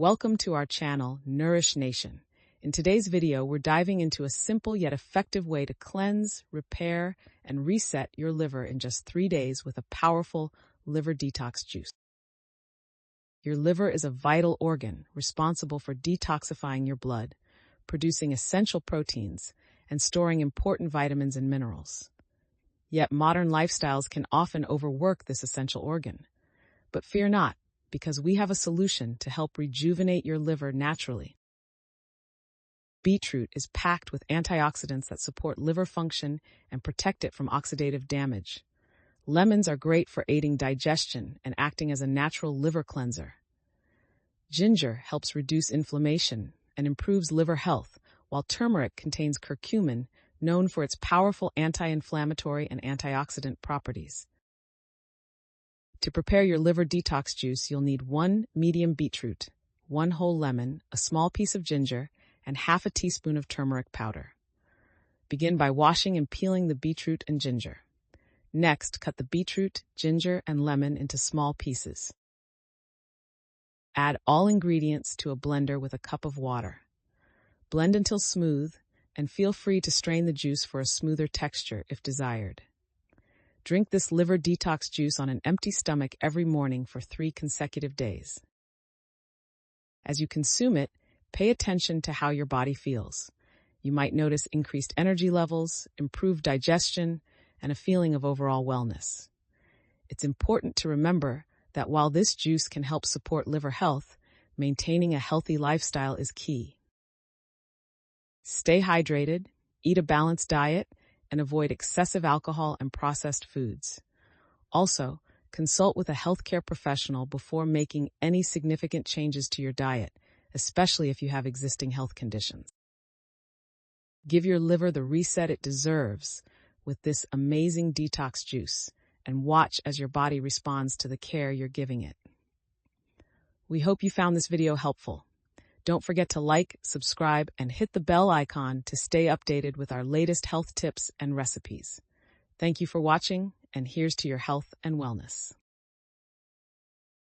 Welcome to our channel, Nourish Nation. In today's video, we're diving into a simple yet effective way to cleanse, repair, and reset your liver in just 3 days with a powerful liver detox juice. Your liver is a vital organ responsible for detoxifying your blood, producing essential proteins, and storing important vitamins and minerals. Yet modern lifestyles can often overwork this essential organ. But fear not, because we have a solution to help rejuvenate your liver naturally. Beetroot is packed with antioxidants that support liver function and protect it from oxidative damage. Lemons are great for aiding digestion and acting as a natural liver cleanser. Ginger helps reduce inflammation and improves liver health, while turmeric contains curcumin, known for its powerful anti-inflammatory and antioxidant properties. To prepare your liver detox juice, you'll need 1 medium beetroot, 1 whole lemon, a small piece of ginger, and half a teaspoon of turmeric powder. Begin by washing and peeling the beetroot and ginger. Next, cut the beetroot, ginger, and lemon into small pieces. Add all ingredients to a blender with a cup of water. Blend until smooth, and feel free to strain the juice for a smoother texture if desired. Drink this liver detox juice on an empty stomach every morning for 3 consecutive days. As you consume it, pay attention to how your body feels. You might notice increased energy levels, improved digestion, and a feeling of overall wellness. It's important to remember that while this juice can help support liver health, maintaining a healthy lifestyle is key. Stay hydrated, eat a balanced diet, and avoid excessive alcohol and processed foods. Also, consult with a healthcare professional before making any significant changes to your diet, especially if you have existing health conditions. Give your liver the reset it deserves with this amazing detox juice, and watch as your body responds to the care you're giving it. We hope you found this video helpful. Don't forget to like, subscribe, and hit the bell icon to stay updated with our latest health tips and recipes. Thank you for watching, and here's to your health and wellness.